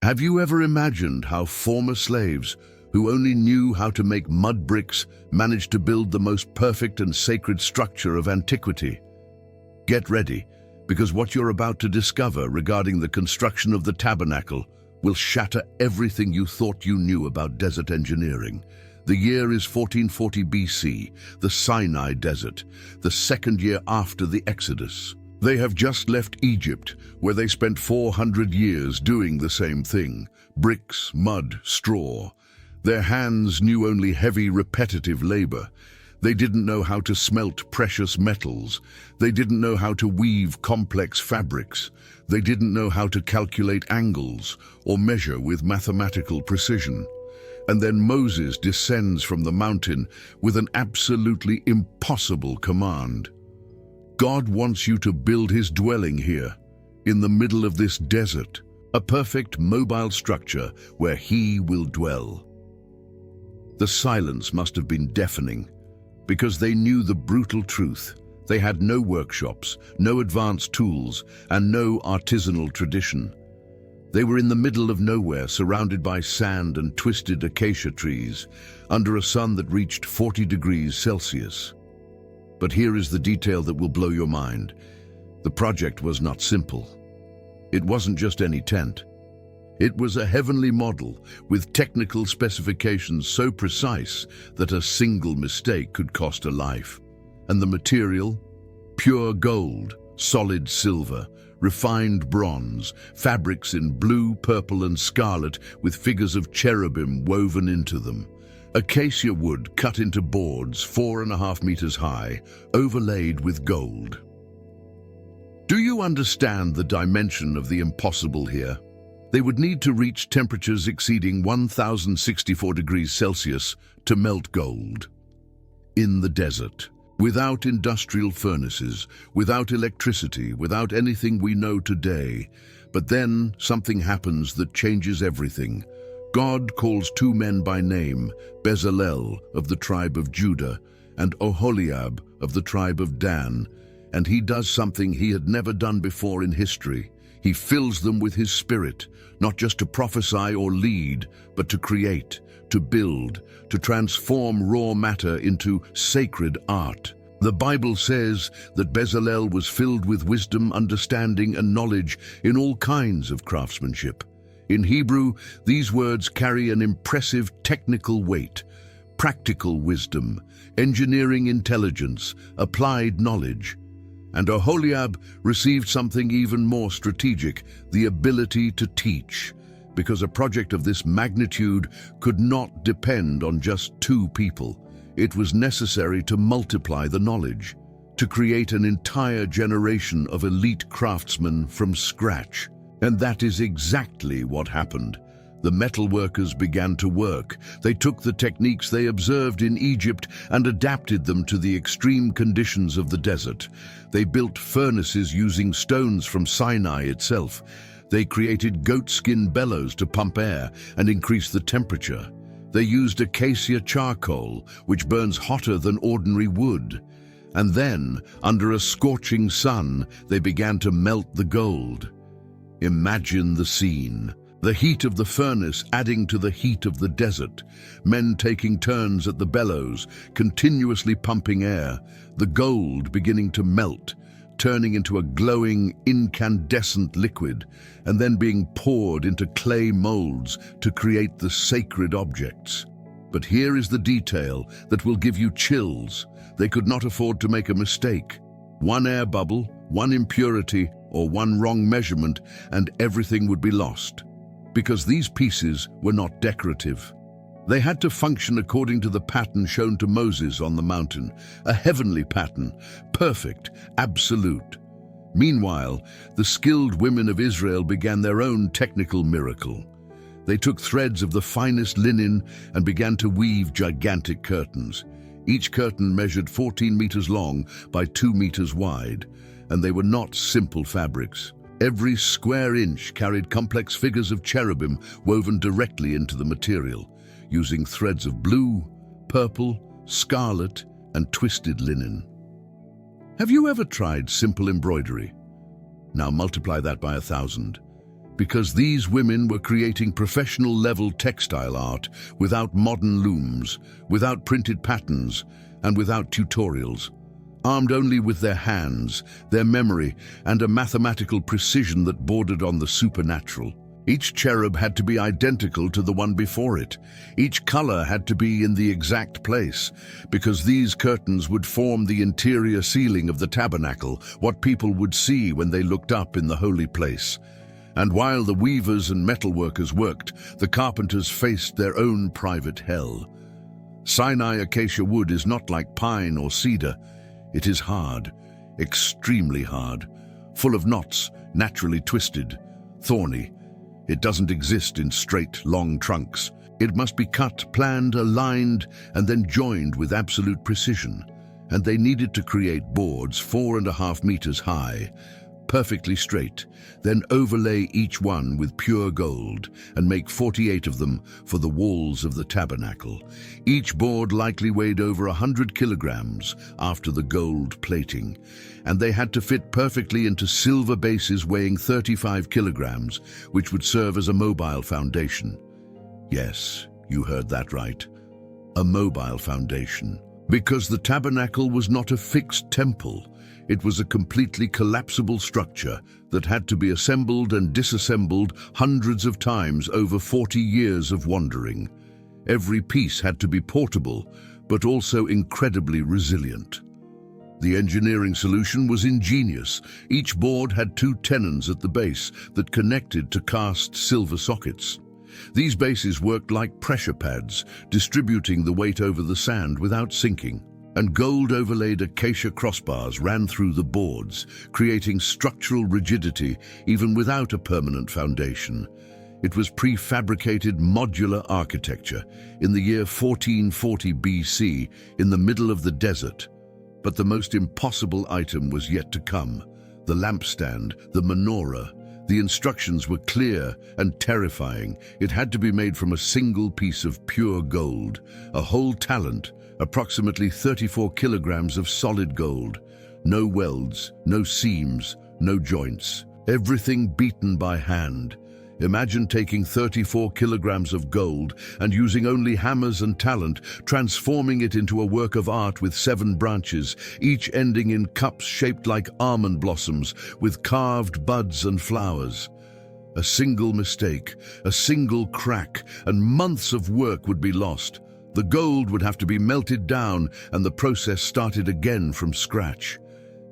Have you ever imagined how former slaves, who only knew how to make mud bricks, managed to build the most perfect and sacred structure of antiquity? Get ready, because what you're about to discover regarding the construction of the Tabernacle will shatter everything you thought you knew about desert engineering. The year is 1440 BC, the Sinai Desert, the second year after the Exodus. They have just left Egypt, where they spent 400 years doing the same thing: bricks, mud, straw. Their hands knew only heavy, repetitive labor. They didn't know how to smelt precious metals. They didn't know how to weave complex fabrics. They didn't know how to calculate angles or measure with mathematical precision. And then Moses descends from the mountain with an absolutely impossible command. God wants you to build his dwelling here, in the middle of this desert, a perfect mobile structure where he will dwell. The silence must have been deafening, because they knew the brutal truth. They had no workshops, no advanced tools, and no artisanal tradition. They were in the middle of nowhere, surrounded by sand and twisted acacia trees, under a sun that reached 40 degrees Celsius. But here is the detail that will blow your mind. The project was not simple. It wasn't just any tent. It was a heavenly model with technical specifications so precise that a single mistake could cost a life. And the material? Pure gold, solid silver, refined bronze, fabrics in blue, purple, and scarlet with figures of cherubim woven into them. Acacia wood cut into boards 4.5 meters high, overlaid with gold. Do you understand the dimension of the impossible here? They would need to reach temperatures exceeding 1064 degrees Celsius to melt gold. In the desert, without industrial furnaces, without electricity, without anything we know today. But then something happens that changes everything. God calls two men by name, Bezalel of the tribe of Judah and Oholiab of the tribe of Dan, and he does something he had never done before in history. He fills them with his spirit, not just to prophesy or lead, but to create, to build, to transform raw matter into sacred art. The Bible says that Bezalel was filled with wisdom, understanding, and knowledge in all kinds of craftsmanship. In Hebrew, these words carry an impressive technical weight: practical wisdom, engineering intelligence, applied knowledge. And Oholiab received something even more strategic: the ability to teach, because a project of this magnitude could not depend on just two people. It was necessary to multiply the knowledge, to create an entire generation of elite craftsmen from scratch. And that is exactly what happened. The metalworkers began to work. They took the techniques they observed in Egypt and adapted them to the extreme conditions of the desert. They built furnaces using stones from Sinai itself. They created goatskin bellows to pump air and increase the temperature. They used acacia charcoal, which burns hotter than ordinary wood. And then, under a scorching sun, they began to melt the gold. Imagine the scene. The heat of the furnace adding to the heat of the desert, men taking turns at the bellows, continuously pumping air, the gold beginning to melt, turning into a glowing, incandescent liquid, and then being poured into clay molds to create the sacred objects. But here is the detail that will give you chills. They could not afford to make a mistake. One air bubble, one impurity, or one wrong measurement, and everything would be lost. Because these pieces were not decorative. They had to function according to the pattern shown to Moses on the mountain, a heavenly pattern, perfect, absolute. Meanwhile, the skilled women of Israel began their own technical miracle. They took threads of the finest linen and began to weave gigantic curtains. Each curtain measured 14 meters long by 2 meters wide, and they were not simple fabrics. Every square inch carried complex figures of cherubim woven directly into the material, using threads of blue, purple, scarlet, and twisted linen. Have you ever tried simple embroidery? Now multiply that by 1,000. because these women were creating professional-level textile art without modern looms, without printed patterns, and without tutorials, armed only with their hands, their memory, and a mathematical precision that bordered on the supernatural. Each cherub had to be identical to the one before it. Each color had to be in the exact place, because these curtains would form the interior ceiling of the tabernacle, what people would see when they looked up in the holy place. And while the weavers and metalworkers worked, the carpenters faced their own private hell. Sinai acacia wood is not like pine or cedar. It is hard, extremely hard, full of knots, naturally twisted, thorny. It doesn't exist in straight, long trunks. It must be cut, planned, aligned, and then joined with absolute precision. And they needed to create boards 4.5 meters high, perfectly straight, then overlay each one with pure gold and make 48 of them for the walls of the tabernacle. Each board likely weighed over 100 kilograms after the gold plating, and they had to fit perfectly into silver bases weighing 35 kilograms, which would serve as a mobile foundation. Yes, you heard that right. A mobile foundation. Because the tabernacle was not a fixed temple. It was a completely collapsible structure that had to be assembled and disassembled hundreds of times over 40 years of wandering. Every piece had to be portable, but also incredibly resilient. The engineering solution was ingenious. Each board had 2 tenons at the base that connected to cast silver sockets. These bases worked like pressure pads, distributing the weight over the sand without sinking. And gold-overlaid acacia crossbars ran through the boards, creating structural rigidity even without a permanent foundation. It was prefabricated modular architecture in the year 1440 BC in the middle of the desert. But the most impossible item was yet to come: the lampstand, the menorah. The instructions were clear and terrifying. It had to be made from a single piece of pure gold, a whole talent, approximately 34 kilograms of solid gold. No welds, no seams, no joints. Everything beaten by hand. Imagine taking 34 kilograms of gold and using only hammers and talent, transforming it into a work of art with 7 branches, each ending in cups shaped like almond blossoms with carved buds and flowers. A single mistake, a single crack, and months of work would be lost. The gold would have to be melted down, and the process started again from scratch.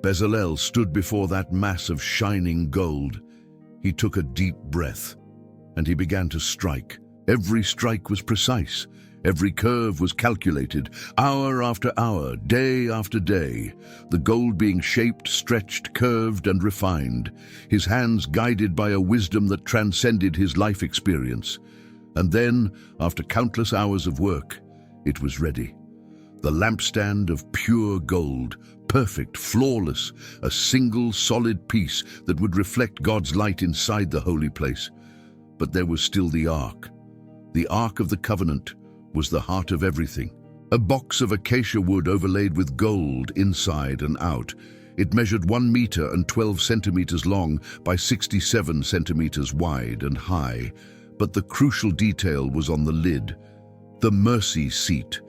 Bezalel stood before that mass of shining gold. He took a deep breath, and he began to strike. Every strike was precise. Every curve was calculated, hour after hour, day after day, the gold being shaped, stretched, curved, and refined, his hands guided by a wisdom that transcended his life experience. And then, after countless hours of work, it was ready. The lampstand of pure gold, perfect, flawless, a single solid piece that would reflect God's light inside the holy place. But there was still the Ark. The Ark of the Covenant was the heart of everything. A box of acacia wood overlaid with gold inside and out. It measured 1 meter and 12 centimeters long by 67 centimeters wide and high. But the crucial detail was on the lid. The mercy seat,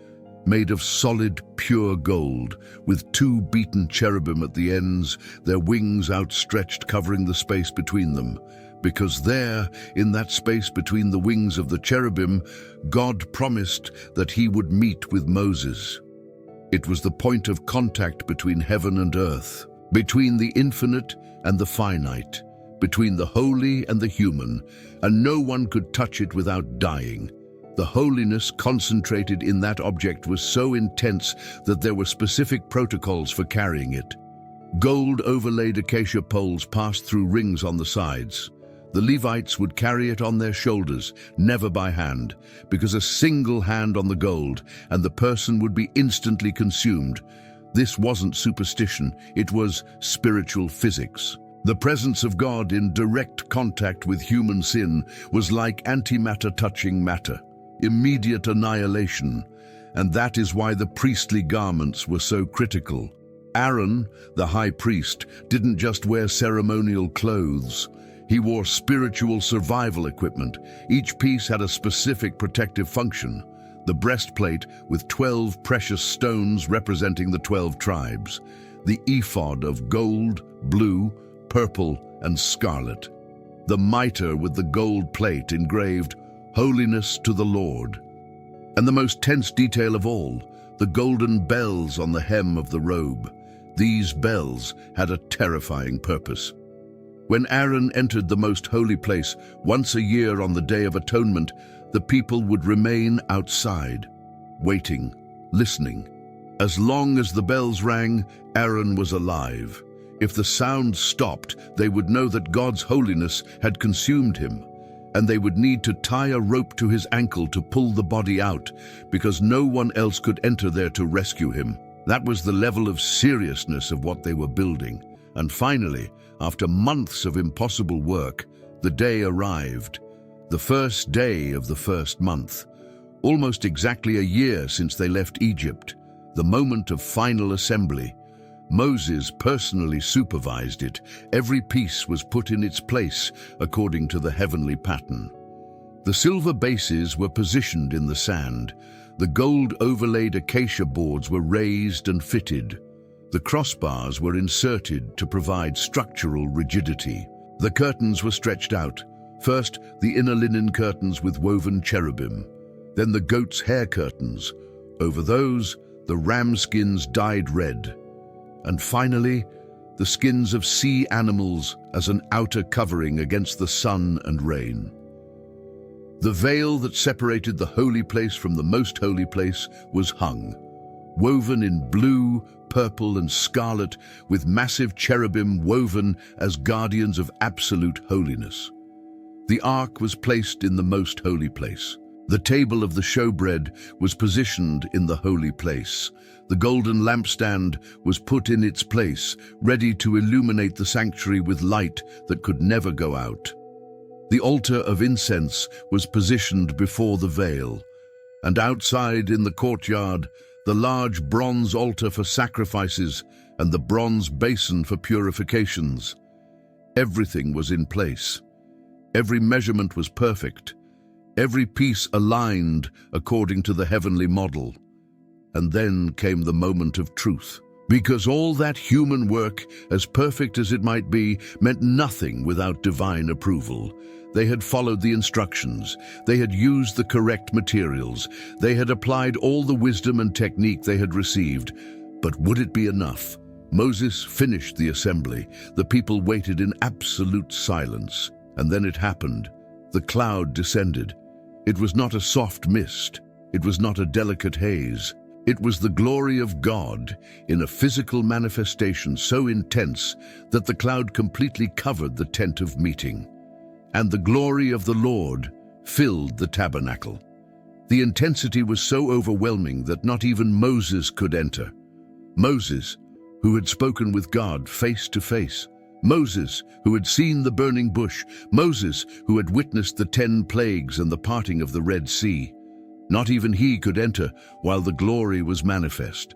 made of solid, pure gold, with 2 beaten cherubim at the ends, their wings outstretched covering the space between them. Because there, in that space between the wings of the cherubim, God promised that he would meet with Moses. It was the point of contact between heaven and earth, between the infinite and the finite, between the holy and the human, and no one could touch it without dying. The holiness concentrated in that object was so intense that there were specific protocols for carrying it. Gold-overlaid acacia poles passed through rings on the sides. The Levites would carry it on their shoulders, never by hand, because a single hand on the gold and the person would be instantly consumed. This wasn't superstition, it was spiritual physics. The presence of God in direct contact with human sin was like antimatter touching matter, immediate annihilation, and that is why the priestly garments were so critical. Aaron, the high priest, didn't just wear ceremonial clothes. He wore spiritual survival equipment. Each piece had a specific protective function. The breastplate with 12 precious stones representing the 12 tribes. The ephod of gold, blue, purple, and scarlet. The mitre with the gold plate engraved, "Holiness to the Lord." And the most tense detail of all, the golden bells on the hem of the robe. These bells had a terrifying purpose. When Aaron entered the most holy place once a year on the Day of Atonement, the people would remain outside, waiting, listening. As long as the bells rang, Aaron was alive. If the sound stopped, they would know that God's holiness had consumed him, and they would need to tie a rope to his ankle to pull the body out, because no one else could enter there to rescue him. That was the level of seriousness of what they were building. And finally, after months of impossible work, the day arrived. The first day of the first month. Almost exactly a year since they left Egypt. The moment of final assembly. Moses personally supervised it. Every piece was put in its place according to the heavenly pattern. The silver bases were positioned in the sand. The gold overlaid acacia boards were raised and fitted. The crossbars were inserted to provide structural rigidity. The curtains were stretched out. First, the inner linen curtains with woven cherubim. Then the goat's hair curtains. Over those, the ram skins dyed red. And finally, the skins of sea animals as an outer covering against the sun and rain. The veil that separated the holy place from the most holy place was hung, woven in blue, purple, and scarlet, with massive cherubim woven as guardians of absolute holiness. The ark was placed in the most holy place. The table of the showbread was positioned in the holy place. The golden lampstand was put in its place, ready to illuminate the sanctuary with light that could never go out. The altar of incense was positioned before the veil, and outside in the courtyard, the large bronze altar for sacrifices and the bronze basin for purifications. Everything was in place. Every measurement was perfect. Every piece aligned according to the heavenly model. And then came the moment of truth. Because all that human work, as perfect as it might be, meant nothing without divine approval. They had followed the instructions. They had used the correct materials. They had applied all the wisdom and technique they had received. But would it be enough? Moses finished the assembly. The people waited in absolute silence. And then it happened. The cloud descended. It was not a soft mist. It was not a delicate haze. It was the glory of God in a physical manifestation so intense that the cloud completely covered the tent of meeting. And the glory of the Lord filled the tabernacle. The intensity was so overwhelming that not even Moses could enter. Moses, who had spoken with God face to face. Moses, who had seen the burning bush. Moses, who had witnessed the 10 plagues and the parting of the Red Sea. Not even he could enter while the glory was manifest.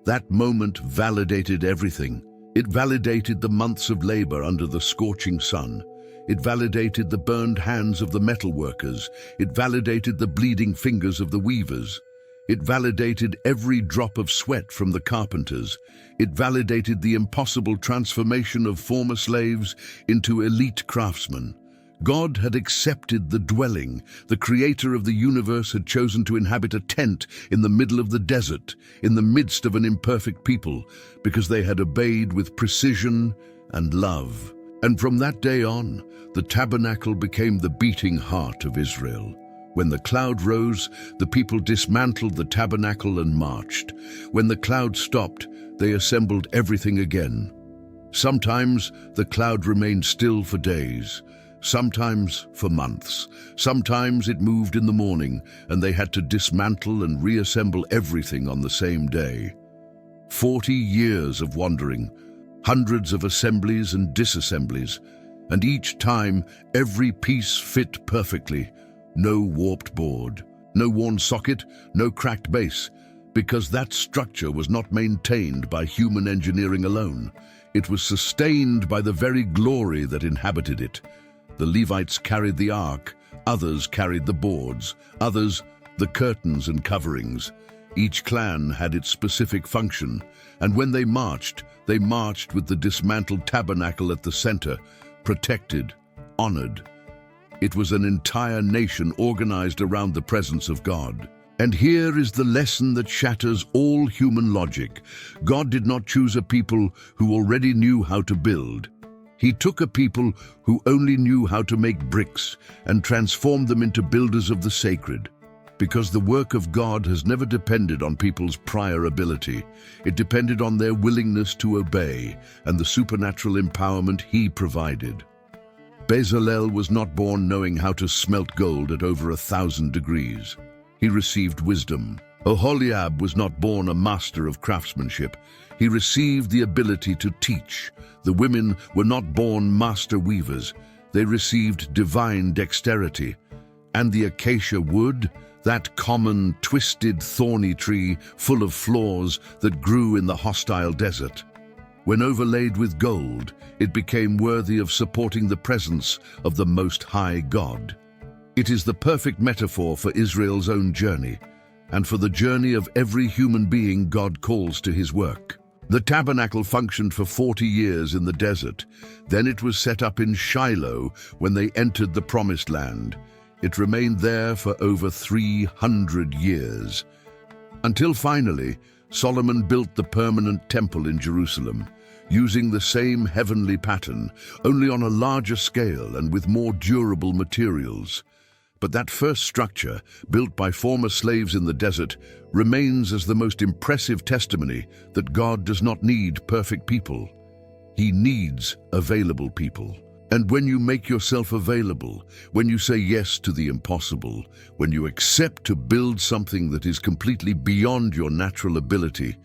That moment validated everything. It validated the months of labor under the scorching sun. It validated the burned hands of the metal workers. It validated the bleeding fingers of the weavers. It validated every drop of sweat from the carpenters. It validated the impossible transformation of former slaves into elite craftsmen. God had accepted the dwelling. The creator of the universe had chosen to inhabit a tent in the middle of the desert, in the midst of an imperfect people, because they had obeyed with precision and love. And from that day on, the tabernacle became the beating heart of Israel. When the cloud rose, the people dismantled the tabernacle and marched. When the cloud stopped, they assembled everything again. Sometimes the cloud remained still for days. Sometimes for months. Sometimes it moved in the morning, and they had to dismantle and reassemble everything on the same day. 40 years of wandering, hundreds of assemblies and disassemblies, and each time every piece fit perfectly. No warped board, no worn socket, no cracked base, because that structure was not maintained by human engineering alone. It was sustained by the very glory that inhabited it. The Levites carried the ark, others carried the boards, others the curtains and coverings. Each clan had its specific function, and when they marched with the dismantled tabernacle at the center, protected, honored. It was an entire nation organized around the presence of God. And here is the lesson that shatters all human logic. God did not choose a people who already knew how to build. He took a people who only knew how to make bricks and transformed them into builders of the sacred. Because the work of God has never depended on people's prior ability. It depended on their willingness to obey and the supernatural empowerment He provided. Bezalel was not born knowing how to smelt gold at over 1,000 degrees. He received wisdom. Oholiab was not born a master of craftsmanship. He received the ability to teach. The women were not born master weavers. They received divine dexterity. And the acacia wood, that common, twisted, thorny tree full of flaws that grew in the hostile desert. When overlaid with gold, it became worthy of supporting the presence of the Most High God. It is the perfect metaphor for Israel's own journey, and for the journey of every human being God calls to His work. The tabernacle functioned for 40 years in the desert. Then it was set up in Shiloh when they entered the Promised Land. It remained there for over 300 years, until finally Solomon built the permanent temple in Jerusalem, using the same heavenly pattern, only on a larger scale and with more durable materials. But that first structure, built by former slaves in the desert, remains as the most impressive testimony that God does not need perfect people. He needs available people. And when you make yourself available, when you say yes to the impossible, when you accept to build something that is completely beyond your natural ability,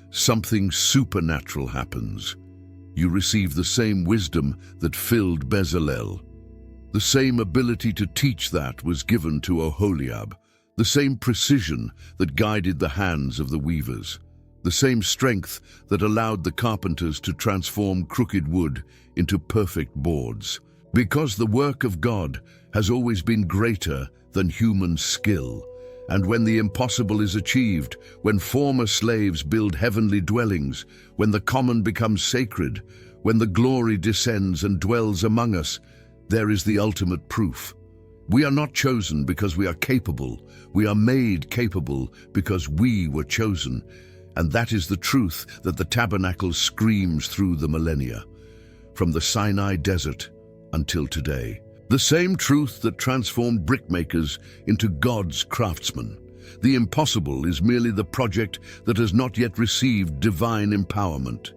something supernatural happens. You receive the same wisdom that filled Bezalel. The same ability to teach that was given to Oholiab, the same precision that guided the hands of the weavers, the same strength that allowed the carpenters to transform crooked wood into perfect boards. Because the work of God has always been greater than human skill, and when the impossible is achieved, when former slaves build heavenly dwellings, when the common becomes sacred, when the glory descends and dwells among us, there is the ultimate proof. We are not chosen because we are capable. We are made capable because we were chosen. And that is the truth that the tabernacle screams through the millennia, from the Sinai desert until today. The same truth that transformed brickmakers into God's craftsmen. The impossible is merely the project that has not yet received divine empowerment.